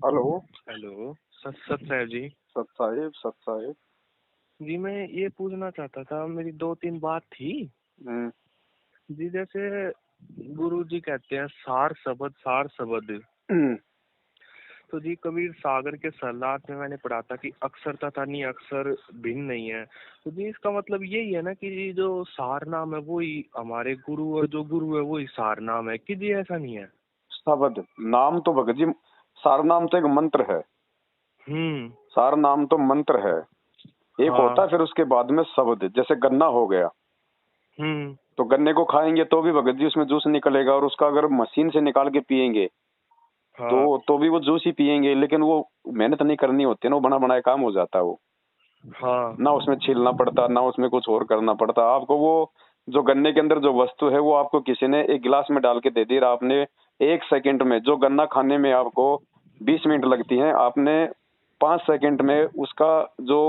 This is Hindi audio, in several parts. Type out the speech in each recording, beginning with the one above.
हेलो। हेलो। सत साहब जी। सत साहिब, सत साहिब। जी मैं ये पूछना चाहता था, मेरी दो तीन बात थी। हम्म। जी जैसे गुरु जी कहते हैं सार शब्द। हम्म। तो जी कबीर सागर के सरलाट में मैंने पढ़ा था कि अक्षर तथा नहीं अक्षर भिन्न नहीं है। तो जी इसका मतलब यही है ना कि जी जो सार नाम है वही हमारे गुरु, और जो गुरु है वही सार नाम है, कि जी ऐसा नहीं है? शब्द नाम तो भगत जी, सार नाम तो एक मंत्र है। हम्म। सार नाम तो मंत्र है, एक होता है। हाँ। फिर उसके बाद में शब्द, जैसे गन्ना हो गया, हम्म। तो गन्ने को खाएंगे तो भी भगत जी उसमें जूस निकलेगा, और उसका अगर मशीन से निकाल के पिएंगे हाँ। तो भी वो जूस ही पिएंगे। लेकिन वो मेहनत नहीं करनी होती ना, वो बना बनाया काम हो जाता है वो। हाँ। ना उसमें छीलना पड़ता, ना उसमें कुछ और करना पड़ता आपको। वो जो गन्ने के अंदर जो वस्तु है वो आपको किसी ने एक गिलास में डाल के दे दी, और आपने 1 सेकंड में, जो गन्ना खाने में आपको 20 मिनट लगती हैं, आपने 5 सेकंड में उसका जो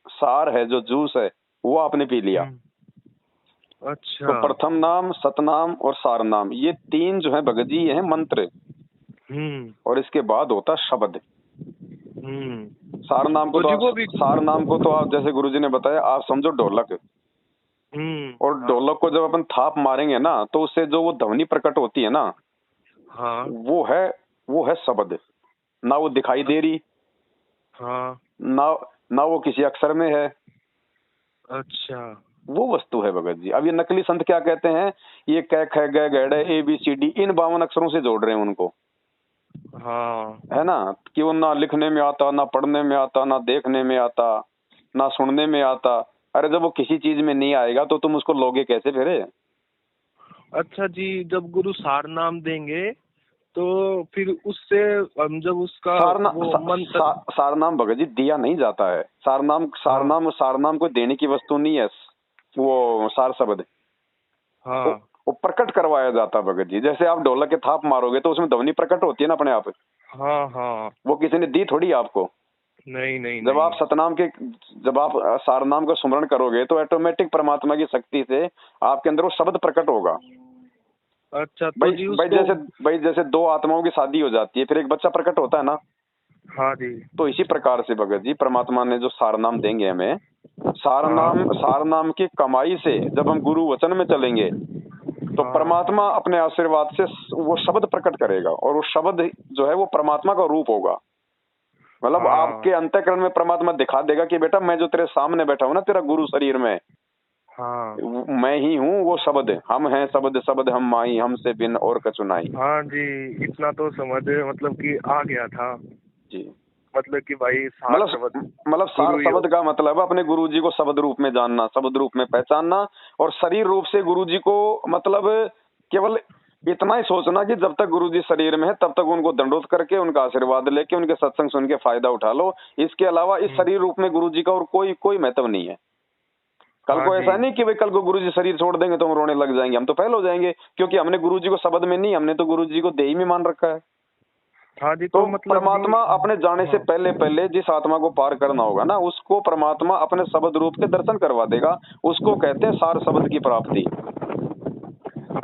सार है, जो जूस है, वो आपने पी लिया। तो अच्छा। प्रथम नाम, सतनाम और सार नाम, ये तीन जो है भगत जी, ये है मंत्र। हम्म। और इसके बाद होता शब्द। हम्म। सार नाम को तो तो जी आप वो भी। सार नाम को तो आप, जैसे गुरुजी ने बताया, आप समझो ढोलक। और हाँ। ढोलक को जब अपन थाप मारेंगे ना, तो उससे जो वो ध्वनि प्रकट होती है ना, हाँ। वो है वो है शब्द। ना वो दिखाई दे रही, हाँ। ना ना वो किसी अक्षर में है, अच्छा। वो वस्तु है भगत जी। अब ये नकली संत क्या कहते हैं, ये क ख ग घ ए बी सी डी, इन 52 अक्षरों से जोड़ रहे हैं उनको, हाँ। है ना। कि वो ना लिखने में आता, ना पढ़ने में आता, ना देखने में आता, ना सुनने में आता। अरे जब वो किसी चीज में नहीं आएगा तो तुम उसको लोगे कैसे फिर? अच्छा जी, जब गुरु सार नाम देंगे तो फिर उससे हम जब उसका सारना वो सा, मंत्र। सा, सारनाम भगत जी दिया नहीं जाता है। सारनाम हाँ। सारनाम सारनाम को देने की वस्तु नहीं है। वो सार शब्द, वो, हाँ। वो प्रकट करवाया जाता है भगत जी। जैसे आप ढोलक के थाप मारोगे तो उसमें ध्वनि प्रकट होती है ना अपने आप। हाँ। हाँ। वो किसी ने दी थोड़ी आपको। नहीं नहीं जब आप नहीं। सतनाम के जब आप सारनाम का स्मरण करोगे तो ऑटोमेटिक परमात्मा की शक्ति से आपके अंदर वो शब्द प्रकट होगा। अच्छा तो भाई जी भाई उसको। जैसे भाई जैसे दो आत्माओं की शादी हो जाती है, फिर एक बच्चा प्रकट होता है ना। हाँ जी। तो इसी प्रकार से भगत जी, परमात्मा ने जो सारनाम देंगे हमें, हाँ। सार नाम की कमाई से जब हम गुरु वचन में चलेंगे, तो हाँ। परमात्मा अपने आशीर्वाद से वो शब्द प्रकट करेगा, और वो शब्द जो है वो परमात्मा का रूप होगा। मतलब हाँ। आपके अंतःकरण में परमात्मा दिखा देगा कि बेटा, मैं जो तेरे सामने बैठा हूं ना, तेरा गुरु शरीर में, हाँ। मैं ही हूँ वो शब्द। हम हैं शब्द, शब्द हम माई, हमसे बिन और कछु नाई। हाँ जी, इतना तो समझ मतलब कि आ गया था। जी। मतलब कि भाई सार मतलब शब्द मतलब सार गुरु ही हो। शब्द का मतलब है अपने गुरुजी को शब्द रूप में जानना, शब्द रूप में पहचानना, और शरीर रूप से गुरुजी को, मतलब केवल इतना ही सोचना कि जब तक गुरुजी शरीर में है तब तक उनको दंडोत करके, उनका आशीर्वाद लेके, उनके सत्संग सुन के फायदा उठा लो। इसके अलावा इस हम्म। शरीर रूप में गुरुजी का और कोई कोई महत्व नहीं है। कल हाँ को जी। ऐसा नहीं कि भाई कल को गुरुजी शरीर छोड़ देंगे तो हम रोने लग जाएंगे, हम तो फेल हो जाएंगे, क्योंकि हमने गुरुजी को शब्द में नहीं, हमने तो गुरुजी को देही में मान रखा है। हाँ जी तो तो मतलब जी। परमात्मा अपने जाने से हाँ। पहले पहले जिस आत्मा को पार करना होगा ना, उसको परमात्मा अपने शब्द रूप के दर्शन करवा देगा। उसको कहते हैं सार शब्द की प्राप्ति।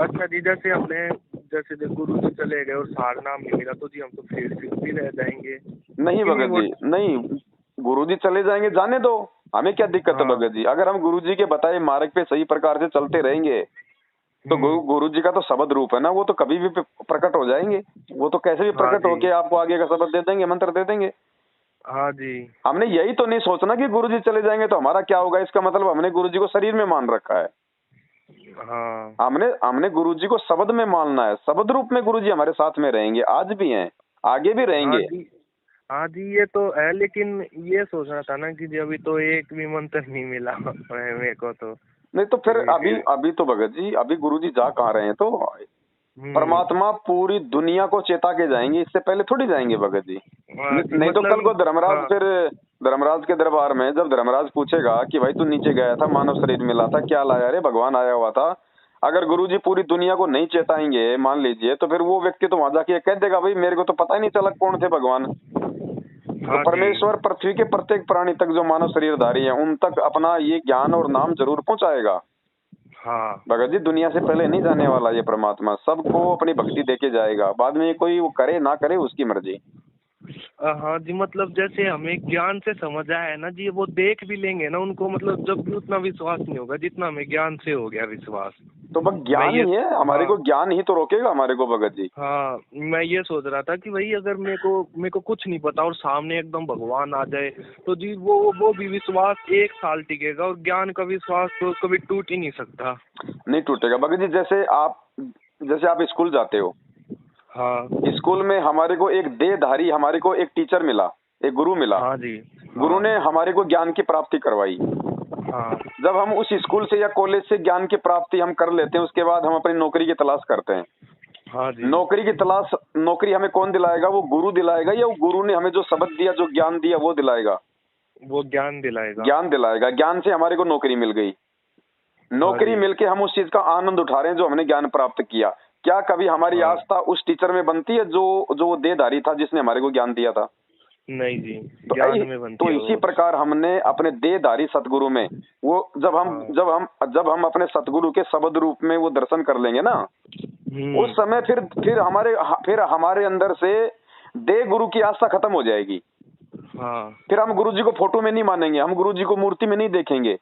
अच्छा जी, जैसे हमने जैसे जब गुरु जी चले गए और सार नाम नहीं मिला तो जी हम तो फिर भी रह जाएंगे नहीं कि नहीं भगत वो। जी, नहीं। गुरुजी चले जाएंगे, जाने दो, हमें क्या दिक्कत है हाँ। भगत जी। अगर हम गुरुजी के बताए मार्ग पे सही प्रकार से चलते रहेंगे, तो हम्म। गुरुजी का तो शब्द रूप है ना, वो तो कभी भी प्रकट हो जाएंगे। वो तो कैसे भी हाँ प्रकट जी। होके आपको आगे का शब्द दे देंगे, मंत्र दे देंगे। हाँ जी। हमने यही तो नहीं सोचना कि गुरुजी चले जाएंगे तो हमारा क्या होगा। इसका मतलब हमने गुरुजी को शरीर में मान रखा है। हाँ। हमने हमने गुरुजी को शब्द में मानना है। शब्द रूप में गुरुजी हमारे साथ में रहेंगे, आज भी हैं, आगे भी हाँ रहेंगे। जी। हाँ जी ये तो है, लेकिन ये सोचना था ना कि जी अभी तो एक भी मंत्र नहीं मिला मेरे को तो। नहीं तो फिर अभी फिर। अभी तो भगत जी, अभी गुरुजी जा कहाँ रहे हैं? तो हम्म। परमात्मा पूरी दुनिया को चेता के जाएंगे, इससे पहले थोड़ी जाएंगे भगत जी। हाँ जी नहीं तो कल को मतलब। धर्मराज, हाँ। फिर धर्मराज के दरबार में जब धर्मराज पूछेगा कि भाई तू नीचे गया था, मानव शरीर मिला था, क्या लाया रे? भगवान आया हुआ था। अगर गुरुजी पूरी दुनिया को नहीं चेताएंगे, मान लीजिए, तो फिर वो व्यक्ति तो वहां जाके कह देगा, भाई मेरे को तो पता ही नहीं चला कौन थे भगवान। तो हाँ जी। परमेश्वर पृथ्वी के प्रत्येक प्राणी तक, जो मानव शरीरधारी है, उन तक अपना ये ज्ञान और नाम जरूर पहुंचाएगा। हाँ। भगत जी दुनिया से पहले नहीं जाने वाला ये परमात्मा, सबको अपनी भक्ति देके जाएगा। बाद में ये कोई वो करे ना करे उसकी मर्जी। हाँ जी, मतलब जैसे हमें ज्ञान से समझ आया है ना जी, वो देख भी लेंगे ना उनको, मतलब जब भी उतना विश्वास नहीं होगा जितना हमें ज्ञान से हो गया विश्वास। तो बस मैं ज्ञान ये ही है हमारे हाँ को, ज्ञान ही तो रोकेगा हमारे को भगत जी। हाँ, मैं ये सोच रहा था कि भाई अगर मेरे को कुछ नहीं पता और सामने एकदम भगवान आ जाए, तो जी वो भी विश्वास 1 साल टिकेगा, और ज्ञान का विश्वास तो कभी टूट ही नहीं सकता। नहीं टूटेगा भगत जी। जैसे आप स्कूल जाते हो, हाँ स्कूल में हमारे को एक देहधारी, हमारे को एक टीचर मिला, एक गुरु मिला। हाँ जी। गुरु हाँ ने हमारे को ज्ञान की प्राप्ति करवाई। हाँ जब हम उस स्कूल से या कॉलेज से ज्ञान की प्राप्ति हम कर लेते हैं, उसके बाद हम अपनी नौकरी की तलाश करते हैं। हाँ जी। नौकरी हमें कौन दिलाएगा? वो गुरु दिलाएगा, या वो गुरु ने हमें जो शब्द दिया, जो ज्ञान दिया, वो दिलाएगा? वो ज्ञान दिलाएगा। ज्ञान दिलाएगा। ज्ञान से हमारे को नौकरी मिल गई। हाँ नौकरी जी। मिलके हम उस चीज का आनंद उठा रहे हैं जो हमने ज्ञान प्राप्त किया। क्या कभी हमारी हाँ आस्था उस टीचर में बनती है जो जो वो देहधारी था, जिसने हमारे को ज्ञान दिया था? नहीं जी, तो ज्ञान में बनती तो है इसी वो। प्रकार हमने अपने देहधारी सतगुरु में, वो हाँ। जब हम अपने सतगुरु के शब्द रूप में वो दर्शन कर लेंगे ना, उस समय फिर हमारे अंदर से देह गुरु की आस्था खत्म हो जाएगी। हाँ फिर हम गुरु जी को फोटो में नहीं मानेंगे, हम गुरु जी को मूर्ति में नहीं देखेंगे।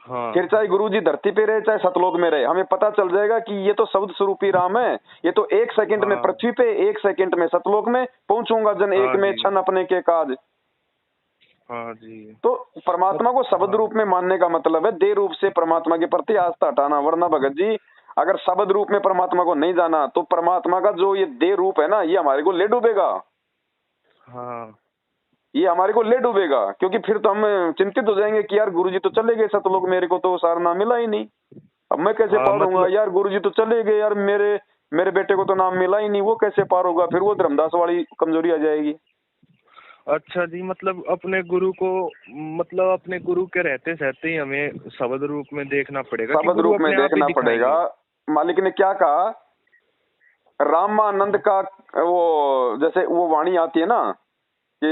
हाँ फिर चाहे गुरु जी धरती पे रहे, चाहे सतलोक में रहे, हमें पता चल जाएगा कि ये तो शब्द स्वरूपी राम है। ये तो 1 सेकंड में हाँ पृथ्वी पे, 1 सेकंड में सतलोक में पहुंचूंगा, जन एक हाँ में जी। क्षण अपने के काज। हाँ जी। तो परमात्मा को शब्द हाँ रूप में मानने का मतलब है देह रूप से परमात्मा के प्रति आस्था हटाना। वरना भगत जी, अगर शब्द रूप में परमात्मा को नहीं जाना, तो परमात्मा का जो ये देह रूप है ना, ये हमारे को ले डूबेगा। हाँ ये हमारे को ले डूबेगा, क्योंकि फिर तो हम चिंतित हो जाएंगे कि यार गुरुजी तो चले गए सतलोक, मेरे को तो सारनाम मिला ही नहीं। अब मैं कैसे हाँ, पार होऊंगा? मतलब यार गुरुजी तो चले गए, यार मेरे मेरे बेटे को तो नाम मिला ही नहीं, वो कैसे पार होगा? फिर वो धर्मदास वाली कमजोरी आ जाएगी। अच्छा जी, मतलब अपने गुरु को, मतलब अपने गुरु के रहते सहते ही हमें शब्द रूप में देखना पड़ेगा कि शब्द गुरु रूप में अपने आप ही देखना पड़ेगा। दिखाएंगे। मालिक ने क्या कहा? रामानंद का वो, जैसे वो वाणी आती है ना कि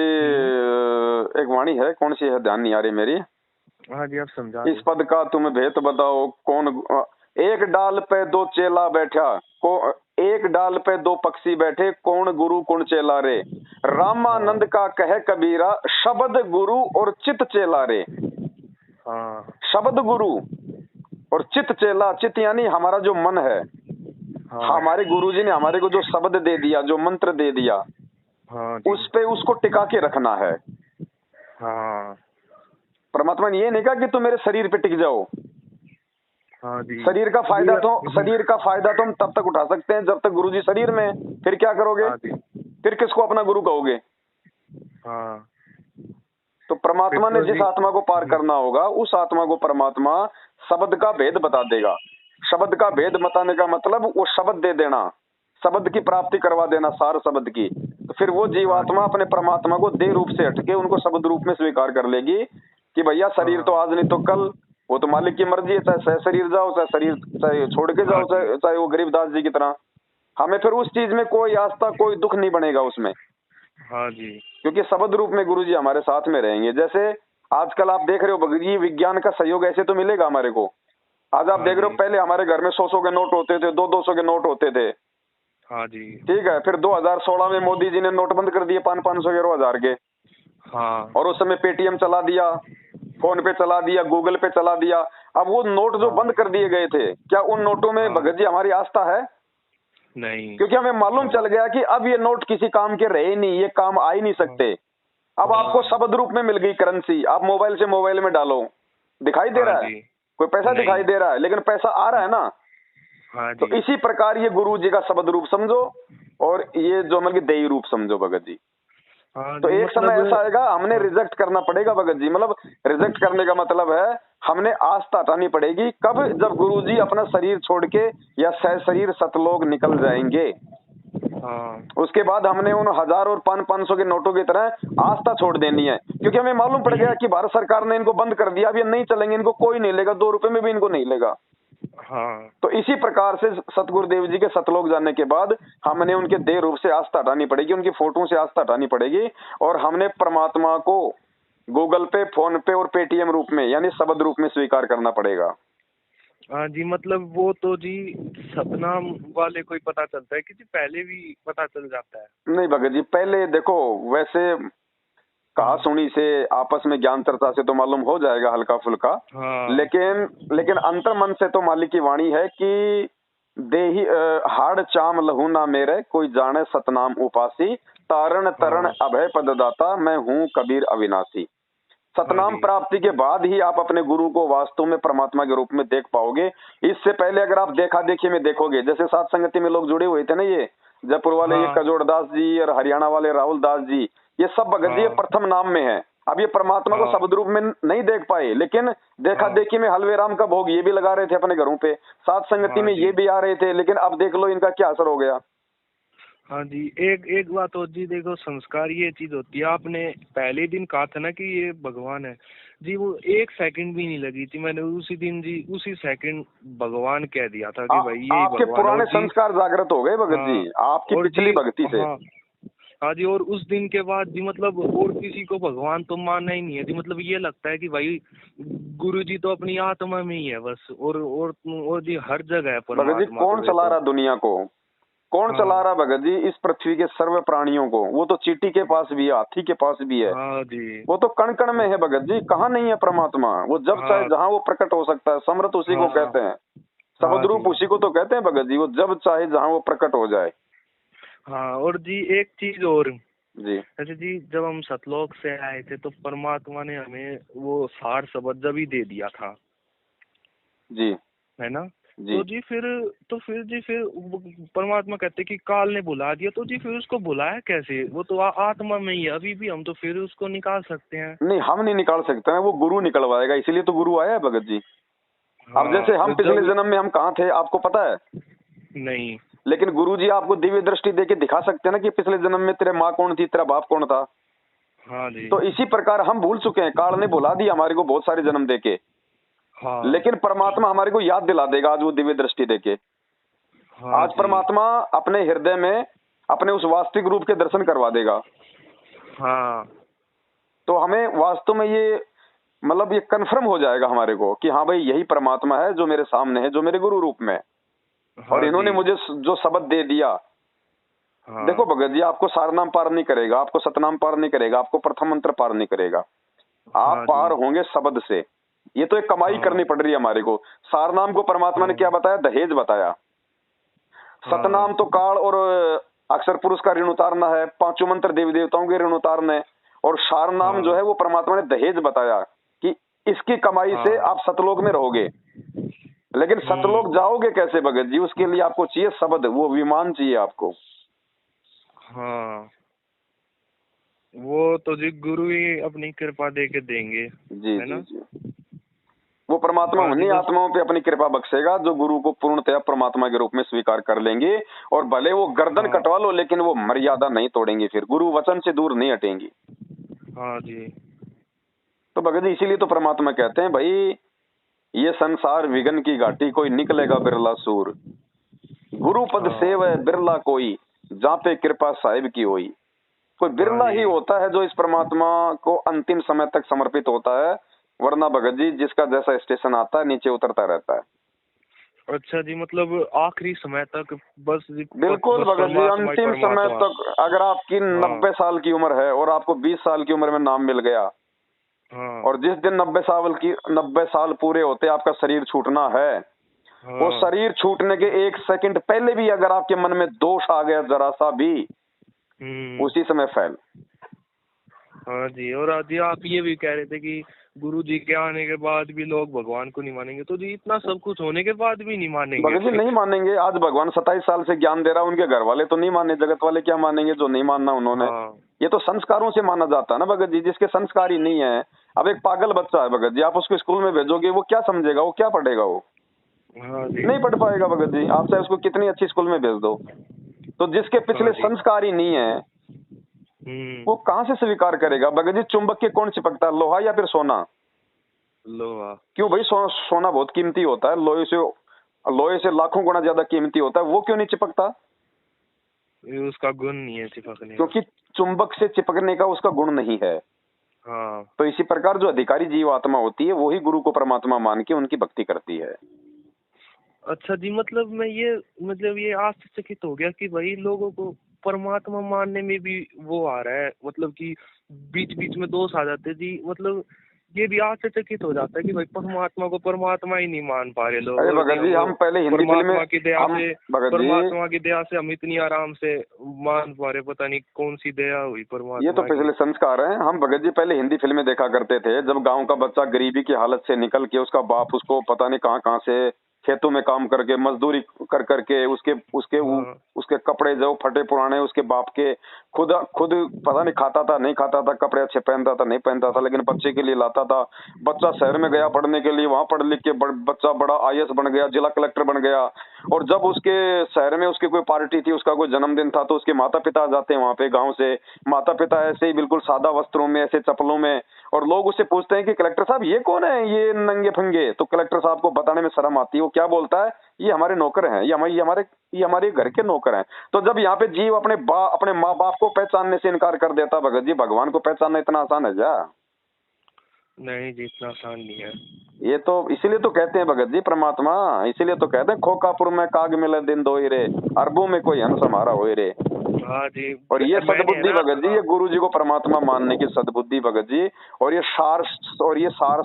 एक वाणी है, कौन सी है ध्यान नहीं आ रही मेरी। हाँ जी, आप समझा इस दो। पद का तुम भेद बताओ, कौन एक डाल पे दो चेला बैठा, एक डाल पे दो पक्षी बैठे, कौन गुरु कौन चेला रे। रामानंद हाँ का कहे कबीरा, शब्द गुरु और चित चेला रे। हाँ शब्द गुरु और चित चेला। चित यानी हमारा जो मन है। हाँ हमारे गुरुजी ने हमारे को जो शब्द दे दिया, जो मंत्र दे दिया, हाँ जी। उस पे उसको टिका के रखना है। हाँ परमात्मा ने ये नहीं कहा कि तुम मेरे शरीर पे टिक जाओ। हाँ जी। शरीर का फायदा तो हम तब तक उठा सकते हैं जब तक गुरुजी शरीर में है। फिर क्या करोगे? हाँ जी। फिर किसको अपना गुरु कहोगे? हाँ तो फिर परमात्मा ने तो जिस जी। आत्मा को पार करना होगा, उस आत्मा को परमात्मा शब्द का भेद बता देगा। शब्द का भेद बताने का मतलब वो शब्द दे देना, शब्द की प्राप्ति करवा देना, सार शब्द की। तो फिर वो हाँ जीवात्मा जी। अपने परमात्मा को देह रूप से हटके उनको शब्द रूप में स्वीकार कर लेगी कि भैया शरीर तो हाँ आज नहीं तो कल, वो तो मालिक की मर्जी है। चाहे शरीर जाओ, चाहे छोड़ के हाँ जाओ, जी। चाहे वो गरीबदास जी की तरह। हमें फिर उस चीज में कोई आस्था, कोई दुख नहीं बनेगा उसमें, हाँ जी। क्योंकि शब्द रूप में गुरुजी हमारे साथ में रहेंगे। जैसे आजकल आप देख रहे हो भगत जी, विज्ञान का सहयोग ऐसे तो मिलेगा हमारे को। आज आप हाँ देख रहे हो, जी। पहले हमारे घर में 100-100 के नोट होते थे, 200-200 के नोट होते थे। हाँ जी। ठीक है, फिर 2016 में मोदी जी ने नोट बंद कर दिए 500-500 के, 1000 के। हाँ और उस समय पेटीएम चला दिया, फोन पे चला दिया, गूगल पे चला दिया। अब वो नोट जो हाँ बंद कर दिए गए थे, क्या उन नोटों में हाँ। भगत जी हमारी आस्था है? नहीं। क्योंकि हमें मालूम चल गया कि अब ये नोट किसी काम के रहे नहीं, ये काम आ ही नहीं सकते। अब आपको हाँ शब्द रूप में मिल गई करेंसी, आप मोबाइल से मोबाइल में डालो, दिखाई दे हाँ रहा है, जी। कोई पैसा दिखाई नहीं। दे रहा है, लेकिन पैसा आ रहा है ना। हाँ तो जी। इसी प्रकार ये गुरु जी का शब्द रूप समझो, और ये जो मतलब देही रूप समझो भगत जी। हाँ तो जी, एक समय मतलब ऐसा आएगा, हमने हाँ रिजेक्ट करना पड़ेगा भगत जी। मतलब रिजेक्ट करने का मतलब है हमने आस्था हटानी पड़ेगी। कब? जब गुरु जी अपना शरीर छोड़ के या शरीर सतलोक निकल जाएंगे, हाँ उसके बाद हमने उन 1000 और 500 के नोटों की तरह आस्था छोड़ देनी है। क्योंकि हमें मालूम पड़ गया कि भारत सरकार ने इनको बंद कर दिया, अब ये नहीं चलेंगे, इनको कोई नहीं लेगा, 2 रुपए में भी इनको नहीं लेगा। हाँ तो इसी प्रकार से सतगुरुदेव जी के सतलोक जाने के बाद हमने उनके देह रूप से आस्था हटानी पड़ेगी, उनकी फोटो से आस्था हटानी पड़ेगी, और हमने परमात्मा को गूगल पे, फोन पे और पेटीएम रूप में, यानी शब्द रूप में स्वीकार करना पड़ेगा। हाँ जी, मतलब वो तो जी सतनाम वाले को ही पता चलता है कि जी पहले भी पता चल जाता है। नहीं भगत जी, पहले देखो, वैसे कहा हम्म, सुनी से, आपस में ज्ञान चर्चा से तो मालूम हो जाएगा हल्का फुल्का। हाँ लेकिन लेकिन अंतर मन से तो मालिक की वाणी है कि देही हाड़ चाम लहू ना मेरे, कोई जाने सतनाम उपासी, तारण तरण हाँ अभय पददाता, मैं हूँ कबीर अविनाशी। हाँ सतनाम जी प्राप्ति के बाद ही आप अपने गुरु को वास्तव में परमात्मा के रूप में देख पाओगे। इससे पहले अगर आप देखा देखी में देखोगे, जैसे सात संगति में लोग जुड़े हुए थे ना, ये जयपुर वाले ये हाँ कजोड़ दास जी और हरियाणा वाले राहुल दास जी, ये सब भगत जी ये हाँ प्रथम नाम में है। अब ये परमात्मा को हाँ शब्द रूप में नहीं देख पाए, लेकिन देखा हाँ देखी में हलवे राम का भोग ये भी लगा रहे थे अपने घरों पे, सात संगति हाँ में जी ये भी आ रहे थे, लेकिन अब देख लो इनका क्या असर हो गया। हाँ जी। एक एक बात और जी, देखो संस्कार ये चीज होती है, आपने पहले दिन कहा था ना कि ये भगवान है जी, वो एक सेकंड भी नहीं लगी थी, मैंने उसी दिन जी उसी सेकंड भगवान कह दिया था कि भाई यही आपके भगवान है। पुराने और जी संस्कार जागृत हो गए भगत जी, हाँ, आपकी और पिछली जी भक्ति से। हाँ हाँ जी, और उस दिन के बाद जी मतलब और किसी को भगवान तो मानना ही नहीं है जी, मतलब ये लगता है कि भाई गुरु जी तो अपनी आत्मा में ही है बस, और जी हर जगह है भगत जी परमात्मा कौन तो ये चला तो। रहा दुनिया को, कौन चला हाँ रहा भगत जी इस पृथ्वी के सर्व प्राणियों को? वो तो चींटी के पास भी है, हाथी के पास भी है, हाँ जी वो तो कण कण में है भगत जी। कहाँ नहीं है परमात्मा? वो जब चाहे हाँ जहाँ वो प्रकट हो सकता है। समर्थ उसी को हाँ कहते हैं, हाँ शब्द रूप जी उसी को तो कहते हैं भगत जी। वो जब चाहे जहाँ वो प्रकट हो जाए। हाँ। और जी एक चीज और, जी जैसे जी जब हम सतलोक से आए थे तो परमात्मा ने हमें वो सार शब्द जब ही दे दिया था, जी है ना। जी। तो जी फिर, तो फिर जी फिर परमात्मा कहते कि काल ने बुला दिया, तो जी फिर उसको बुलाया कैसे? वो तो आत्मा में ही है अभी भी, हम तो फिर उसको निकाल सकते हैं। नहीं, हम नहीं निकाल सकते हैं, वो गुरु निकलवाएगा, इसीलिए तो गुरु आया है भगत जी। अब हाँ जैसे हम तो पिछले जब, जन्म में हम कहाँ थे आपको पता है? नहीं, लेकिन गुरु जी आपको दिव्य दृष्टि देके दिखा सकते हैं ना कि पिछले जन्म में तेरे माँ कौन थी, तेरा बाप कौन था। हाँ जी तो इसी प्रकार हम भूल चुके हैं, काल ने भुला दिया हमारे को बहुत सारे जन्म देके, हाँ लेकिन परमात्मा हमारे को याद दिला देगा आज वो दिव्य दृष्टि देके। हाँ आज जी परमात्मा अपने हृदय में अपने उस वास्तविक रूप के दर्शन करवा देगा। हाँ तो हमें वास्तव में ये मतलब ये कन्फर्म हो जाएगा हमारे को कि हाँ भाई यही परमात्मा है जो मेरे सामने है, जो मेरे गुरु रूप में है। और हाँ इन्होंने जी मुझे जो शब्द दे दिया, देखो हाँ भगत जी, आपको सारनाम पार नहीं करेगा, आपको सतनाम पार नहीं करेगा, आपको प्रथम मंत्र पार नहीं करेगा। आप हाँ पार जी होंगे शब्द से। ये तो एक कमाई हाँ करनी पड़ रही है हमारे को। सारनाम को परमात्मा ने हाँ क्या बताया? दहेज बताया। हाँ सतनाम तो काल और अक्षर पुरुष का ऋण उतारना है, पांचों मंत्र देवी देवताओं के ऋण उतारने। और सारनाम जो हाँ है वो परमात्मा ने दहेज बताया कि इसकी कमाई से हाँ। आप सतलोक में रहोगे। लेकिन सतलोक जाओगे कैसे भगत जी? उसके लिए आपको चाहिए शब्द, वो विमान चाहिए आपको। हाँ, वो तो जी गुरु ही अपनी कृपा दे के देंगे, जी है जी ना। जी। वो परमात्मा हाँ जी उन्हीं बस। आत्माओं पे अपनी कृपा बख्शेगा जो गुरु को पूर्णतया परमात्मा के रूप में स्वीकार कर लेंगे। और भले वो गर्दन हाँ कटवा लो, लेकिन वो मर्यादा नहीं तोड़ेंगे, फिर गुरु वचन से दूर नहीं हटेंगी। हाँ जी तो भगत जी इसीलिए तो परमात्मा कहते हैं भाई, ये संसार विघन की घाटी, कोई निकलेगा बिरला सूर। गुरु पद हाँ सेव है बिरला कोई, जहाँ पे कृपा साहिब की होई। कोई हाँ बिरला ही जी। होता है जो इस परमात्मा को अंतिम समय तक समर्पित होता है। वरना भगत जी जिसका जैसा स्टेशन आता है नीचे उतरता रहता है। अच्छा जी, मतलब आखिरी समय तक बस जी, बिल्कुल बस भगत जी, परमात्मा ही अंतिम समय परमात्मा। तक। अगर आपकी हाँ 90 साल की उम्र है और आपको 20 साल की उम्र में नाम मिल गया, हाँ और जिस दिन 90 साल पूरे होते आपका शरीर छूटना है, वो हाँ। शरीर छूटने के 1 सेकंड पहले भी अगर आपके मन में दोष आ गया जरा सा भी, हम्म। उसी समय फैल। हाँ जी, और आज जी आप ये भी कह रहे थे कि गुरु जी के आने के बाद भी लोग भगवान को नहीं मानेंगे, तो जी इतना सब कुछ होने के बाद भी नहीं मानेंगे भगत जी नहीं मानेंगे। आज भगवान 27 साल से ज्ञान दे रहा है, उनके घर वाले तो नहीं माने, जगत वाले क्या मानेंगे जो नहीं मानना उन्होंने। हाँ ये तो संस्कारों से माना जाता है ना भगत जी, जिसके संस्कार ही नहीं है। अब एक पागल बच्चा है भगत जी, आप उसको स्कूल में भेजोगे, वो क्या समझेगा, वो क्या पढ़ेगा? वो हाँ जी। नहीं पढ़ पाएगा भगत जी, आप चाहे उसको कितनी अच्छी स्कूल में भेज दो। तो जिसके हाँ पिछले जी। संस्कार ही नहीं है, वो कहाँ से स्वीकार करेगा? भगत जी चुंबक के कौन चिपकता है, लोहा या फिर सोना? लोहा। क्यों भाई? सोना बहुत कीमती होता है, लोहे से लाखों गुना ज्यादा कीमती होता है, वो क्यों नहीं चिपकता? ये उसका गुण नहीं है चिपकने का। क्योंकि चुंबक से चिपकने का उसका गुण नहीं है। हाँ तो इसी प्रकार जो अधिकारी जीव आत्मा होती है, वही गुरु को परमात्मा मान के उनकी भक्ति करती है। अच्छा जी, मतलब मैं ये मतलब ये आश्चर्यचकित हो गया कि भाई लोगों को परमात्मा मानने में भी वो आ रहा है, मतलब कि बीच बीच में दोष आ जाते हैं जी। मतलब ये भी आश्चर्यचकित हो जाता है कि भाई परमात्मा को परमात्मा ही नहीं मान पा रहे लोग, अरे और जी भगत जी, हम हम पहले हिंदी फिल्में, परमात्मा की दया हम से, भगत जी, परमात्मा की दया से हम इतनी आराम से मान पा रहे, पता नहीं कौन सी दया हुई ये तो परमात्मा की। पिछले संस्कार हैं। हम भगत जी पहले हिंदी फिल्में देखा करते थे, जब गांव का बच्चा गरीबी की हालत से निकल के, उसका बाप उसको पता नहीं कहाँ कहाँ से खेतों में काम करके मजदूरी कर करके उसके उसके हाँ उसके कपड़े जो फटे पुराने उसके बाप के, खुद खुद पता नहीं खाता था नहीं खाता था, कपड़े अच्छे पहनता था नहीं पहनता था, लेकिन बच्चे के लिए लाता था। बच्चा शहर में गया पढ़ने के लिए, वहां पढ़ लिख के बच्चा बड़ा आईएएस बन गया, जिला कलेक्टर बन गया। और जब उसके शहर में उसकी कोई पार्टी थी, उसका कोई जन्मदिन था, तो उसके माता पिता जाते हैं वहां पे गाँव से, माता पिता ऐसे ही बिल्कुल सादा वस्त्रों में, ऐसे चप्पलों में, और लोग उससे पूछते हैं कि कलेक्टर साहब ये कौन है, ये नंगे फंगे। तो कलेक्टर साहब को बताने में शर्म आती है, वो क्या बोलता है, ये हमारे नौकर हैं, ये हमारे घर के नौकर हैं। तो जब यहाँ पे जीव अपने माँ बाप को पहचानने से इनकार कर देता, भगत जी भगवान को पहचानना इतना आसान है क्या? नहीं जी, इतना आसान नहीं है। ये तो इसीलिए तो कहते हैं भगत जी परमात्मा, इसीलिए तो कहते हैं खोकापुर में काग मिले दिन दो रे, अरबों में कोई हंस हमारा होए रे। हाँ जी, और ये मैंने है सद्बुद्धि ना। भगत जी, ये गुरु जी को परमात्मा मानने की सद्बुद्धि भगत जी, और ये सार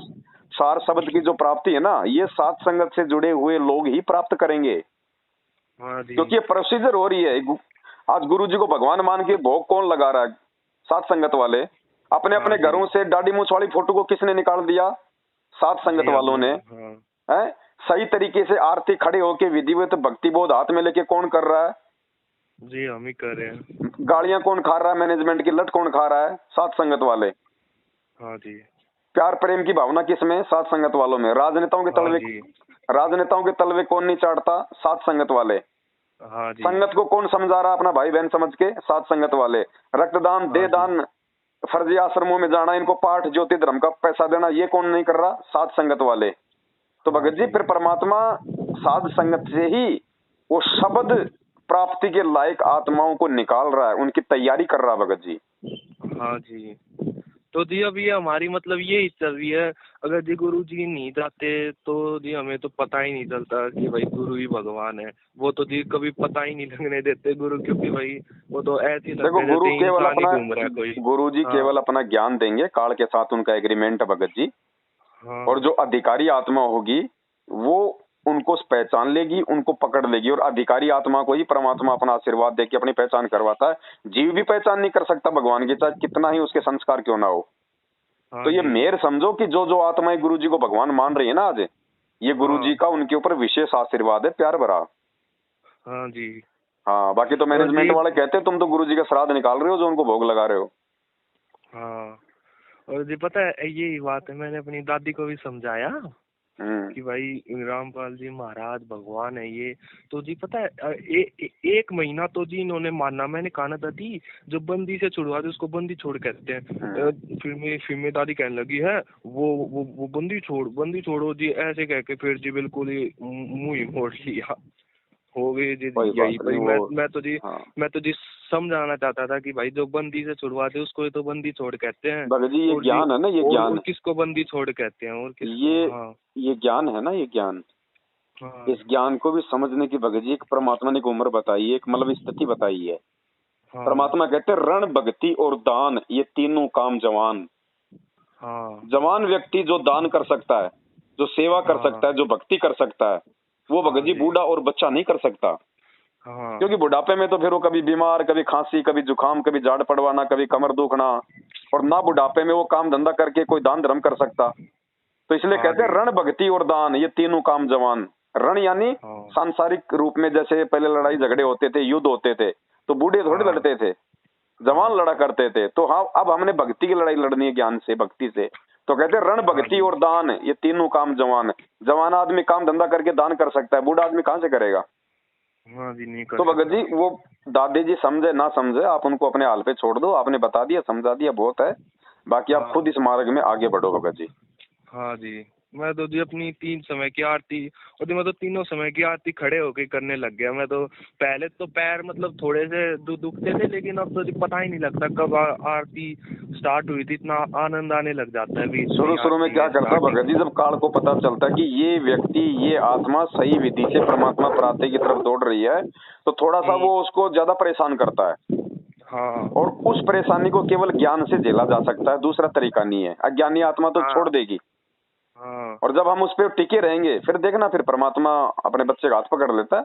सार शब्द की जो प्राप्ति है ना, ये सात संगत से जुड़े हुए लोग ही प्राप्त करेंगे। हाँ जी। क्योंकि ये प्रोसीजर हो रही है। आज गुरु जी को भगवान मान के भोग कौन लगा रहा है? सात संगत वाले। अपने हाँ अपने जी। घरों से दाढ़ी मूछ वाली फोटो को किसने निकाल दिया? सात संगत जी वालों हमने। ने। हाँ है सही तरीके से आरती खड़े होके विधिवत भक्ति बोध हाथ में लेके कौन कर रहा है? जी, हम ही कर रहे हैं। गालियां कौन खा रहा है? मैनेजमेंट की लट कौन खा रहा है? सात संगत वाले। हाँ जी। प्यार प्रेम की भावना किसमें? सात संगत वालों में। हाँ जी। राजनेताओं के तलवे कौन नहीं चाटता? सात संगत वाले। हाँ जी। संगत को कौन समझा रहा अपना भाई बहन समझ के? सात संगत वाले। रक्तदान, हाँ जी। देहदान, फर्जी आश्रमों में जाना, इनको पाठ ज्योति धर्म का पैसा देना, ये कौन नहीं कर रहा? सात संगत वाले। तो हाँ भगत जी जी। फिर परमात्मा साध संगत से ही वो शब्द प्राप्ति के लायक आत्माओं को निकाल रहा है, उनकी तैयारी कर रहा है भगत जी। हाँ जी। तो जी अब ये हमारी मतलब यही चल रही है। अगर जी गुरु जी नहीं जाते तो जी हमें तो पता ही नहीं चलता कि भाई गुरु ही भगवान है। वो तो जी कभी पता ही नहीं लगने देते गुरु, क्योंकि भाई वो तो ऐसे ही देखो लगता है जैसे इंसान ही घूम रहा है कोई। गुरु जी हाँ केवल अपना ज्ञान देंगे, काल के साथ उनका एग्रीमेंट है भगत जी। और हाँ। जो अधिकारी आत्मा होगी वो उनको पहचान लेगी, उनको पकड़ लेगी, और अधिकारी आत्मा को ही परमात्मा अपना आशीर्वाद देके अपनी पहचान करवाता है। जीव भी पहचान नहीं कर सकता भगवान की, चाहे कितना ही उसके संस्कार क्यों ना हो। तो हाँ ये जी। मेर समझो कि जो जो आत्माएं गुरु जी को भगवान मान रही है ना आज, ये गुरु जी हाँ। का उनके ऊपर विशेष आशीर्वाद है, प्यार भरा। हाँ जी। हाँ, बाकी तो और मैनेजमेंट जी। वाले कहते हैं तुम तो गुरु जी का श्राद्ध निकाल रहे हो जो उनको भोग लगा रहे हो। हाँ। और जी पता है यही बात है, मैंने अपनी दादी को भी समझाया हम्म। कि भाई रामपाल जी महाराज भगवान है ये। तो जी पता है एक महीना तो जी इन्होंने माना। मैंने कहा ना दादी, जो बंदी से छुड़वा दे उसको बंदी छोड़ कहते हैं। फिर मेरी दादी कहने लगी है वो बंदी छोड़ो जी, ऐसे कह के फिर जी बिल्कुल ही मुंह ही मोड़ लिया। हो गई जी कोई यही बात नहीं भाई। वो। हाँ मैं तो जी समझाना चाहता था कि भाई जो बंदी से छुड़वा दे उसको ही तो बंदी छोड़ कहते हैं। भगत जी ये और जी ज्ञान है ना, ये और ज्ञान, किसको बंदी छोड़ कहते हैं और किसको। ये हाँ ये ज्ञान है ना, ये ज्ञान। हाँ। इस ज्ञान को भी समझने की भगत जी एक परमात्मा ने एक उम्र बताई है, एक मतलब स्थिति बताई है। हाँ। परमात्मा कहते हैं रण भक्ति और दान ये तीनों काम जवान। हाँ। जवान व्यक्ति जो दान कर सकता है, जो सेवा कर हाँ। सकता है, जो भक्ति कर सकता है, वो भगत हाँ जी जी। बूढ़ा और बच्चा नहीं कर सकता। हाँ। क्योंकि बुढ़ापे में तो फिर वो कभी बीमार, कभी खांसी, कभी जुकाम, कभी झाड़ पड़वाना, कभी कमर दुखना, और ना बुढ़ापे में वो काम धंधा करके कोई दान धर्म कर सकता। तो इसलिए हाँ कहते हैं जी। रण भक्ति और दान ये तीनों काम जवान। रण यानी हाँ। सांसारिक रूप में, जैसे पहले लड़ाई झगड़े होते थे, युद्ध होते थे, तो बूढ़े थोड़ी हाँ। लड़ते थे, जवान हाँ। लड़ा करते थे। तो हाँ, अब हमने भक्ति की लड़ाई लड़नी है, ज्ञान से, भक्ति से। तो कहते हैं रण हाँ भक्ति जी। और दान ये तीनों काम जवान। जवान आदमी काम धंधा करके दान कर सकता है, बूढ़ा आदमी कहाँ से करेगा? हाँ जी, नहीं कर तो भगत सकता। जी वो दादी जी समझे ना समझे, आप उनको अपने हाल पे छोड़ दो, आपने बता दिया समझा दिया बहुत है। बाकी आप खुद हाँ। इस मार्ग में आगे बढ़ो भगत जी। हाँ जी। मैं तो जी अपनी 3 समय की आरती, और जी मैं तो तीनों समय की आरती खड़े होके करने लग गया। मैं तो पहले तो पैर मतलब थोड़े से दुखते थे, लेकिन अब तो जी पता ही नहीं लगता कब आरती स्टार्ट हुई थी, इतना आनंद आने लग जाता है बीच में शुरू शुरू में आरती क्या में करता भगत स्टार्टिंग जी, में। जब काल को पता चलता है कि ये व्यक्ति, ये आत्मा सही विधि से परमात्मा प्राप्ति की तरफ दौड़ रही है, तो थोड़ा सा हम्म। वो उसको ज्यादा परेशान करता है। हाँ और उस परेशानी को केवल ज्ञान से झेला जा सकता है, दूसरा तरीका नहीं है। अज्ञानी आत्मा तो छोड़ हाँ देगी। हाँ और जब हम उस पर टिके रहेंगे, फिर देखना, फिर परमात्मा अपने बच्चे का हाथ पकड़ लेता है।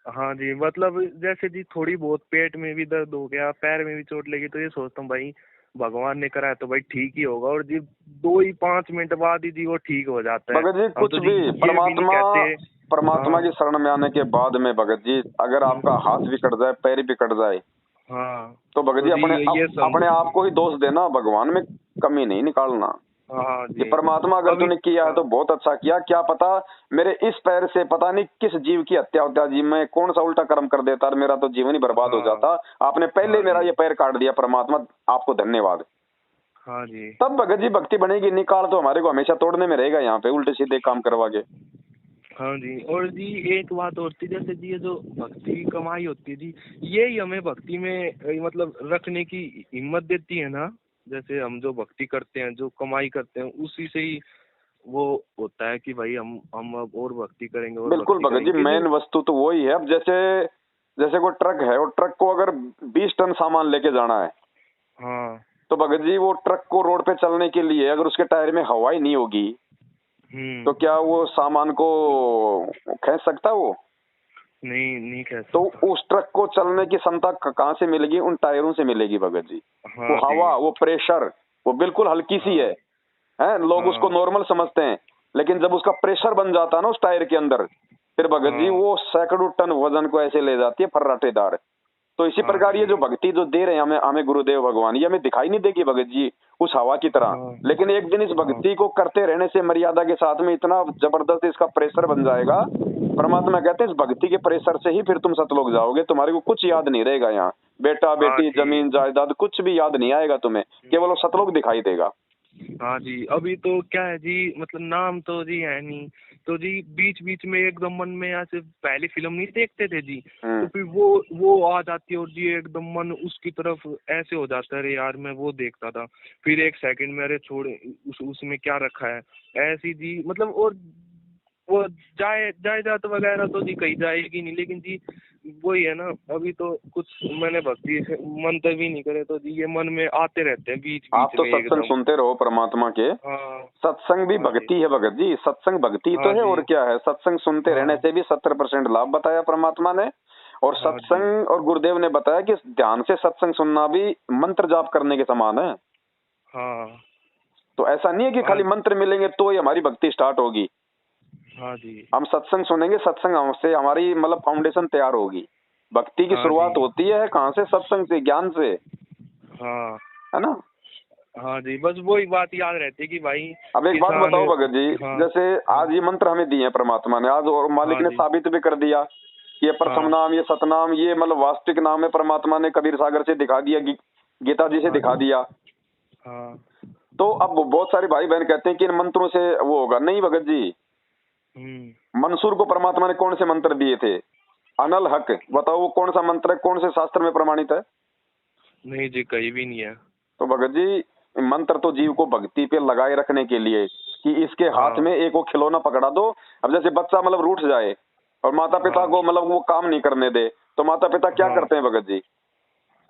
हाँ जी, मतलब जैसे जी थोड़ी बहुत पेट में भी दर्द हो गया, पैर में भी चोट लगी, तो ये सोचता हूँ भाई भगवान ने कराया तो भाई ठीक ही होगा, और जी 2 ही 5 मिनट बाद ही जी वो ठीक हो जाता है। भगत जी हम कुछ तो जी भी ये भी नहीं परमात्मा, कहते। परमात्मा हाँ। की शरण में आने के बाद में भगत जी, अगर आपका हाथ भी कट जाए, पैर भी कट जाए, हाँ तो भगत तो जी जी ये अपने आप को समझ। ही दोष देना, भगवान में कमी नहीं निकालना। हाँ ये जी। परमात्मा अगर अभी। तूने किया है हाँ तो बहुत अच्छा किया, क्या पता मेरे इस पैर से पता नहीं किस जीव की हत्या होता, जीव में कौन सा उल्टा कर्म कर देता और मेरा तो जीवन ही बर्बाद हो हाँ। जाता। आपने पहले हाँ मेरा जी। ये पैर काट दिया, परमात्मा आपको धन्यवाद। हाँ जी। तब भगत जी भक्ति बनेगी। निकाल तो हमारे को हमेशा तोड़ने में रहेगा, यहाँ पे उल्टे सीधे काम करवा के। हाँ जी, और जी एक बात और थी, जैसे जी ये जो भक्ति की कमाई होती है जी, ये ही हमें भक्ति में मतलब रखने की हिम्मत देती है ना। जैसे हम जो भक्ति करते हैं, जो कमाई करते हैं, उसी से ही वो होता है कि भाई हम अब और भक्ति करेंगे और बिल्कुल भक्ति भगत जी, करेंगे, क्योंकि। मेन वस्तु तो वही है। अब जैसे जैसे कोई ट्रक है, और ट्रक को अगर 20 टन सामान लेके जाना है, हाँ। तो भगत जी वो ट्रक को रोड पे चलने के लिए अगर उसके टायर में हवा ही नहीं होगी, तो हम्म। क्या वो सामान को खींच सकता है वो? नहीं, नहीं कह तो सकता। उस ट्रक को चलने की क्षमता कहाँ से मिलेगी? उन टायरों से मिलेगी भगत जी। वो हाँ जी। हवा, वो प्रेशर, वो बिल्कुल हल्की सी हाँ। है लोग उसको हाँ। नॉर्मल समझते हैं, लेकिन जब उसका प्रेशर बन जाता है ना उस टायर के अंदर, फिर भगत जी हाँ। वो सैकड़ों टन वजन को ऐसे ले जाती है फर्राटेदार। तो इसी हाँ प्रकार ये जो जी। भक्ति जो दे रहे हैं हमें, हमें गुरुदेव भगवान, ये हमें दिखाई नहीं देगी भगत जी उस हवा की तरह, हाँ। लेकिन एक दिन इस हाँ। भक्ति को करते रहने से मर्यादा के साथ में इतना जबरदस्त इसका प्रेशर बन जाएगा। परमात्मा कहते हैं इस भक्ति के प्रेशर से ही फिर तुम सतलोक जाओगे, तुम्हारे को कुछ याद नहीं रहेगा यहाँ, बेटा हाँ बेटी जी। जमीन जायदाद कुछ भी याद नहीं आएगा तुम्हें, केवल वो सतलोक दिखाई देगा। हाँ जी, अभी तो क्या है जी, मतलब नाम तो जी है नहीं, तो जी बीच बीच में एकदम मन में ऐसे पहले फिल्म नहीं देखते थे जी, तो हम्म। फिर वो आ जाती है और जी एकदम मन उसकी तरफ ऐसे हो जाता है, अरे यार मैं वो देखता था, फिर एक सेकंड में अरे छोड़ उसमें क्या रखा है, ऐसी जी मतलब। और वो जायदाद वगैरह तो जी कहीं जाएगी नहीं, लेकिन जी वही है ना, अभी तो कुछ मैंने भक्ति से मंत्र भी नहीं करे, तो जी ये मन में आते रहते हैं बीच आप बीच तो में सत्संग एकदम। सुनते रहो परमात्मा के। हाँ। सत्संग भी हाँ जी। भक्ति है भगत जी, सत्संग भक्ति तो हाँ है, जी। और क्या है। सत्संग सुनते रहने हाँ। से भी 70% लाभ बताया परमात्मा ने। और हाँ जी। सत्संग, और गुरुदेव ने बताया कि ध्यान से सत्संग सुनना भी मंत्र जाप करने के समान है। हाँ। तो ऐसा नहीं है कि हाँ। खाली मंत्र मिलेंगे तो ही हमारी भक्ति स्टार्ट होगी। हाँ जी। हम सत्संग सुनेंगे, सत्संग हमसे हमारी मतलब फाउंडेशन तैयार होगी। भक्ति की हाँ जी। शुरुआत होती है कहाँ से? सत्संग से, ज्ञान से, हाँ। है ना। हाँ जी, बस वही बात याद रहती है कि भाई अब एक बात किसान। बताओ भगत जी, हाँ। जैसे हाँ। आज ये मंत्र हमें दिए हैं परमात्मा ने आज, और मालिक हाँ ने जी। साबित भी कर दिया कि ये प्रथम हाँ। नाम, ये सतनाम, ये मतलब वास्तविक नाम है। परमात्मा ने कबीर सागर से दिखा दिया, गीता जी से हाँ दिखा जी। दिया। हाँ। तो अब बहुत सारे भाई बहन कहते हैं कि इन मंत्रों से वो होगा। नहीं भगत जी, मंसूर को परमात्मा ने कौन से मंत्र दिए थे? अनल हक, बताओ वो कौन सा मंत्र है, कौन से शास्त्र में प्रमाणित है? नहीं जी, कहीं भी नहीं है। तो भगत जी मंत्र तो जीव को भक्ति पे लगाए रखने के लिए, कि इसके हाथ हाँ। में एक वो खिलौना पकड़ा दो। अब जैसे बच्चा मतलब रूठ जाए और माता पिता हाँ। को मतलब वो काम नहीं करने दे, तो माता पिता क्या हाँ, करते हैं भगत जी?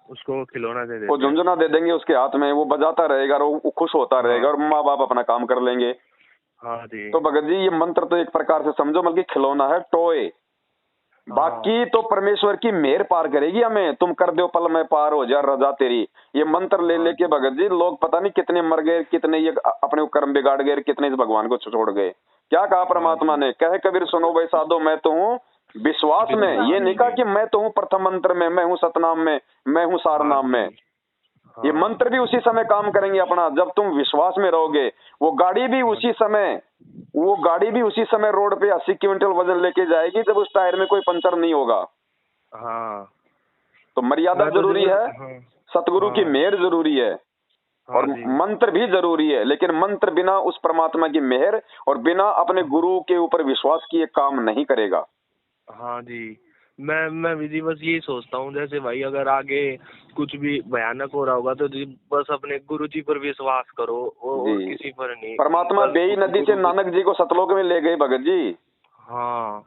उसको खिलौना दे वो देते हैं। झुंझुना दे देंगे उसके हाथ में, वो बजाता रहेगा और वो खुश होता रहेगा, हाँ। और माँ बाप अपना काम कर लेंगे। हाँ जी। तो भगत जी ये मंत्र तो एक प्रकार से समझो मतलब कि खिलौना है, टॉय। हाँ। बाकी तो परमेश्वर की मेहर पार करेगी हमें। तुम कर दो पल में पार हो जा रजा तेरी, ये मंत्र ले हाँ लेके जी। भगत जी लोग पता नहीं कितने मर गए, कितने ये अपने को कर्म बिगाड़ गए, कितने इस भगवान को छोड़ गए। क्या कहा हाँ परमात्मा जी। ने? कहे कबीर सुनो भाई साधो, मैं तो हूँ विश्वास में। ये विश्वास नहीं कहा में। कि मैं तो हूँ प्रथम मंत्र में, मैं हूँ सतनाम में, मैं हूँ सार हाँ नाम जी। में। ये हाँ। मंत्र भी उसी समय काम करेंगे अपना, जब तुम विश्वास में रहोगे। वो गाड़ी भी हाँ उसी जी। समय, वो गाड़ी भी उसी समय रोड पे 80 क्विंटल वजन लेके जाएगी जब उस टायर में कोई पंचर नहीं होगा। हाँ। तो मर्यादा मैं तो जी जरूरी बस। है, हाँ। सतगुरु की हाँ। मेहर जरूरी है। हाँ और जी। मंत्र भी जरूरी है, लेकिन मंत्र बिना उस परमात्मा की मेहर और बिना अपने गुरु के ऊपर विश्वास किए काम नहीं करेगा। हाँ जी। मैं भी जी बस यही सोचता हूँ, जैसे भाई अगर आगे कुछ भी भयानक हो रहा होगा तो जी बस अपने गुरु जी पर विश्वास करो, और जी, किसी पर नहीं। परमात्मा बस बेई नदी से गुरु जी। नानक जी को सतलोक में ले गए भगत जी। हाँ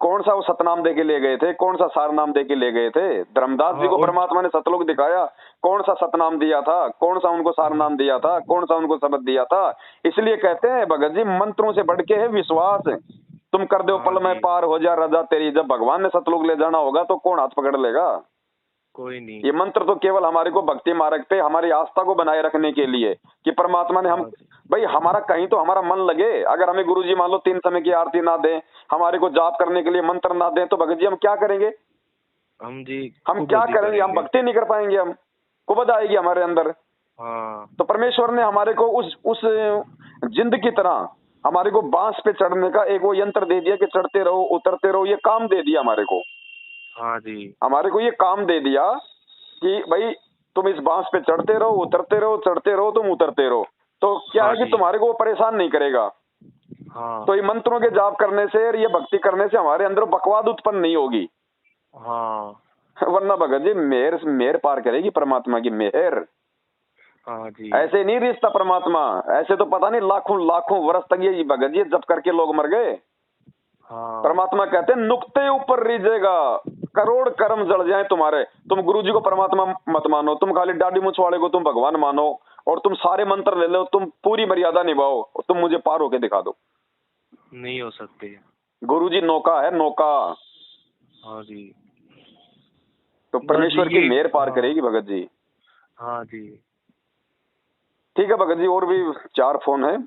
कौन सा वो सतनाम दे के ले गए थे, कौन सा सार नाम दे के ले गए थे? धर्मदास जी हाँ। को और परमात्मा ने सतलोक दिखाया, कौन सा सतनाम दिया था, कौन सा उनको सार हाँ नाम दिया था, कौन सा उनको शब्द दिया था? इसलिए कहते हैं भगत जी, मंत्रों से बढ़ के है विश्वास। तुम कर दो हाँ पल में जी। पार हो जा रजा तेरी, जब भगवान ने सतलोक ले जाना होगा तो कौन हाथ पकड़ लेगा? कोई नहीं। ये मंत्र तो केवल हमारे को भक्ति मार्ग पे हमारी आस्था को बनाए रखने के लिए, कि परमात्मा ने हम, हाँ जी। भाई हमारा कहीं तो हमारा मन लगे। अगर हमें गुरुजी मान लो 3 समय की आरती ना दें, हमारे को जाप करने के लिए मंत्र ना दें, तो भगत जी हम क्या करेंगे? हम जी हम क्या कुबुद्धि करेंगे? हम करेंगे। भक्ति नहीं कर पाएंगे, हम कुबद आएगी हमारे अंदर। हाँ तो परमेश्वर ने हमारे को उस जिंद की तरह हमारे को बांस पे चढ़ने का एक वो यंत्र दे दिया कि चढ़ते रहो उतरते रहो, ये काम दे दिया हमारे को। हाँ जी। हमारे को ये काम दे दिया कि भाई तुम इस बांस पे चढ़ते रहो उतरते रहो, चढ़ते रहो तुम उतरते रहो। तो क्या हाँ है कि जी। तुम्हारे को वो परेशान नहीं करेगा। हाँ तो ये मंत्रों के जाप करने से और ये भक्ति करने से हमारे अंदर बकवाद उत्पन्न नहीं होगी। हाँ। वरना भगत जी मेहर मेहर पार करेगी परमात्मा की मेहर। हाँ जी। ऐसे नहीं रिश्ता परमात्मा, ऐसे तो पता नहीं लाखों लाखों वर्ष तक ये भगत जी जब करके लोग मर गए। हाँ परमात्मा कहते हैं नुक्ते ऊपर रीजेगा, करोड़ कर्म जड़ जाए तुम्हारे। तुम गुरु जी को परमात्मा मत मानो, तुम खाली दाढ़ी मूछ वाले को तुम भगवान मानो, और तुम सारे मंत्र ले लो, तुम पूरी मर्यादा निभाओ, और तुम मुझे पार होके दिखा दो। नहीं हो सकते। गुरु जी नौका है, नौका। हाँ जी। तो बस जी परमेश्वर की ये। मेहर पार हाँ। करेगी भगत जी। हाँ जी। ठीक है भगत जी, और भी 4 फोन है,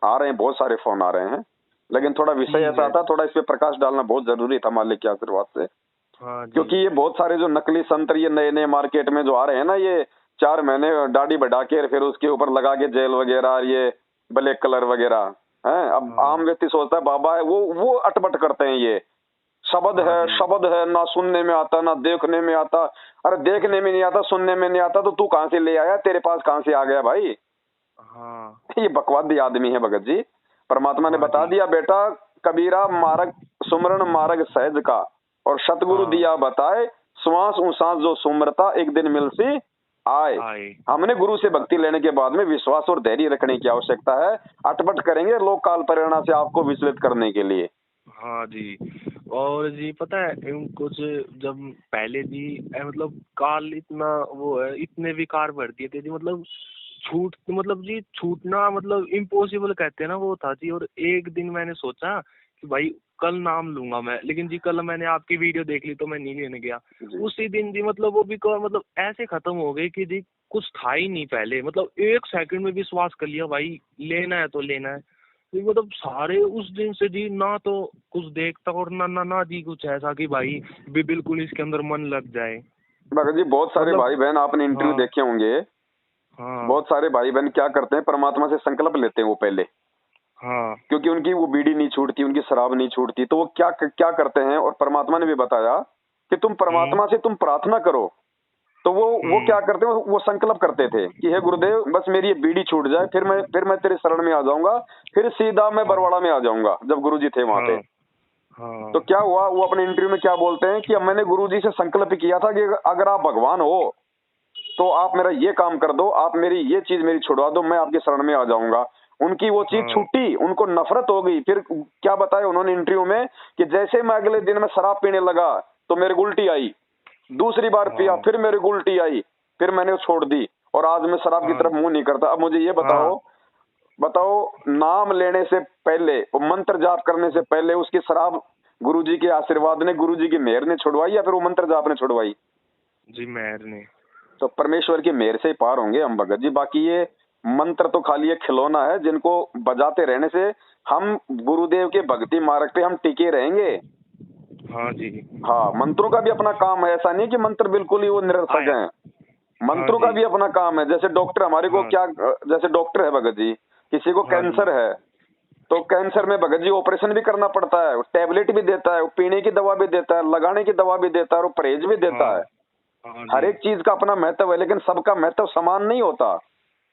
आ रहे हैं, बहुत सारे फोन आ रहे हैं, लेकिन थोड़ा विषय ठीक ऐसा है। था, थोड़ा इस पे प्रकाश डालना बहुत जरूरी था मालिक के आशीर्वाद से। हाँ जी। क्योंकि ये बहुत सारे जो नकली संतर ये नए नए मार्केट में जो आ रहे हैं ना, ये 4 महीने दाढ़ी बढ़ा के फिर उसके ऊपर लगा के जेल वगैरह, ये ब्लैक कलर वगैरह है। अब हाँ। आम व्यक्ति सोचता है बाबा है, वो अटपट करते हैं। ये हाँ जी। शब्द है, ना सुनने में आता ना देखने में आता। अरे देखने में नहीं आता, सुनने में नहीं आता, तो तू कहां से ले आया, तेरे पास कहां से आ गया भाई? हाँ। ये बकवादी आदमी है भगत जी। परमात्मा ने हाँ बता जी। दिया, बेटा कबीरा मार्ग सुमरण मार्ग सहज का, और सतगुरु हाँ। दिया बताए, श्वास उसास जो सुमरता एक दिन मिलसी आए। आए। हमने गुरु से भक्ति लेने के बाद में विश्वास और धैर्य रखने की आवश्यकता है। अटपट करेंगे लोग काल प्रेरणा से आपको विचलित करने के लिए। हाँ जी। और जी पता है कुछ जब पहले जी मतलब काल इतना वो है, इतने विकार बढ़ दिए थे जी, मतलब छूट मतलब जी छूटना मतलब इम्पॉसिबल कहते हैं ना वो था जी। और एक दिन मैंने सोचा कि भाई कल नाम लूंगा मैं, लेकिन जी कल मैंने आपकी वीडियो देख ली तो मैं नहीं लेने गया। जी। उसी दिन जी मतलब वो विकार मतलब ऐसे खत्म हो गए कि जी कुछ था ही नहीं पहले, मतलब 1 सेकंड में विश्वास कर लिया भाई लेना है तो लेना है। तो मतलब सारे उस दिन से जी ना तो कुछ देखता और ना ना ना जी कुछ ऐसा कि भाई भी बिल्कुल इसके अंदर मन लग जाए। भगत जी बहुत सारे मतलब भाई बहन आपने इंटरव्यू हाँ। देखे होंगे, हाँ। बहुत सारे भाई बहन क्या करते हैं, परमात्मा से संकल्प लेते हैं वो पहले, हाँ। क्योंकि उनकी वो बीड़ी नहीं छूटती, उनकी शराब नहीं छूटती, तो वो क्या क्या करते हैं, और परमात्मा ने भी बताया कि तुम हम्म। परमात्मा से तुम प्रार्थना करो। तो वो हम्म। क्या करते हैं, वो संकल्प करते थे कि हे गुरुदेव बस मेरी ये बीड़ी छूट जाए, फिर मैं तेरे शरण में आ जाऊंगा, फिर सीधा मैं हाँ। बरवाड़ा में आ जाऊंगा, जब गुरुजी थे वहां पे। हाँ। हाँ। तो क्या हुआ, वो अपने इंटरव्यू में क्या बोलते हैं कि अब मैंने गुरुजी से संकल्प किया था कि अगर आप भगवान हो तो आप मेरा ये काम कर दो, आप मेरी ये चीज मेरी छुड़वा दो, मैं आपके शरण में आ जाऊंगा। उनकी वो चीज हाँ। छूटी, उनको नफरत हो गई। फिर क्या बताया उन्होंने इंटरव्यू में कि जैसे मैं अगले दिन में शराब पीने लगा तो मेरे को उल्टी आई, दूसरी बार पिया हाँ। फिर मेरे को उल्टी आई, फिर मैंने वो छोड़ दी, और आज मैं शराब की हाँ। तरफ मुंह नहीं करता। अब मुझे ये हाँ। बताओ, बताओ नाम लेने से पहले और मंत्र जाप करने से पहले उसकी शराब गुरुजी के आशीर्वाद ने, गुरुजी की मेहर ने छुड़वाई, या फिर वो मंत्र जाप ने छुड़वाई? जी मेहर ने। तो परमेश्वर की मेहर से ही पार होंगे हम भगत जी। बाकी ये मंत्र तो खाली एक खिलौना है, जिनको बजाते रहने से हम गुरुदेव के भक्ति मार्ग पे हम टिके रहेंगे। हाँ जी। हाँ, मंत्रों का भी अपना काम है, ऐसा नहीं कि मंत्र बिल्कुल ही वो निरर्थक आया। हैं। हाँ मंत्रों का जी। भी अपना काम है। जैसे डॉक्टर हमारे को हाँ। क्या, जैसे डॉक्टर है भगत जी, किसी को हाँ जी। कैंसर है तो कैंसर में भगत जी ऑपरेशन भी करना पड़ता है, टैबलेट भी देता है, पीने की दवा भी देता है, लगाने की दवा भी देता है, और परहेज भी देता हाँ। है। हाँ हर जी। एक चीज का अपना महत्व है, लेकिन सबका महत्व समान नहीं होता।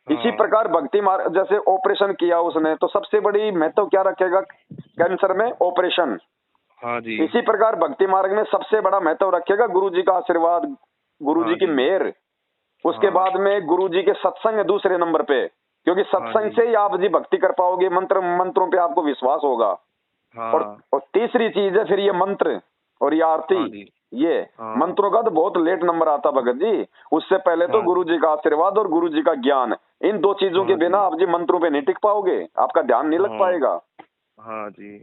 इसी हाँ प्रकार भक्ति मार्ग, जैसे ऑपरेशन किया उसने तो सबसे बड़ी महत्व क्या रखेगा कैंसर में? ऑपरेशन। हाँ जी। इसी प्रकार भक्ति मार्ग में सबसे बड़ा महत्व रखेगा गुरु जी का आशीर्वाद, गुरु हाँ जी की जी। मेहर। उसके हाँ बाद में गुरु जी के सत्संग है दूसरे नंबर पे, क्योंकि हाँ सत्संग जी। से ही आप जी भक्ति कर पाओगे, मंत्रों पे आपको विश्वास होगा। हाँ और तीसरी चीज है फिर ये मंत्र और ये आरती। हाँ जी। ये हाँ मंत्रों का तो बहुत लेट नंबर आता भगत जी, उससे पहले तो हाँ गुरु जी। जी का आशीर्वाद और गुरु जी का ज्ञान, इन दो चीजों के हाँ बिना जी। आप जी मंत्रों पे नहीं टिक पाओगे, आपका ध्यान नहीं लग हाँ पाएगा। हाँ जी।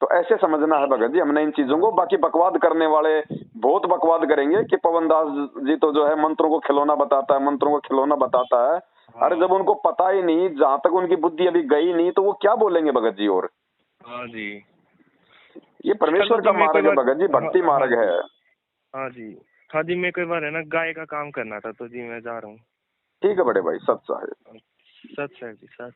तो ऐसे समझना है भगत जी हमने इन चीजों हाँ को। जी। बाकी बकवाद करने वाले बहुत बकवाद करेंगे कि पवन दास जी तो जो है मंत्रों को खिलौना बताता है, मंत्रों को खिलौना बताता है। अरे हाँ जब उनको पता ही नहीं, जहां तक उनकी बुद्धि अभी गई नहीं, तो वो क्या बोलेंगे भगत जी? और हाँ जी। ये चलो परमेश्वर जी, का मैं कोई मार्ग है बार। भगत जी, हाँ भक्ति हाँ मार्ग है। जी। हाँ जी। हाँ जी, मैं कोई बार है ना गाय का काम करना था, तो जी मैं जा रहा हूँ। ठीक है बड़े भाई, सत्य है। सच है जी, सच।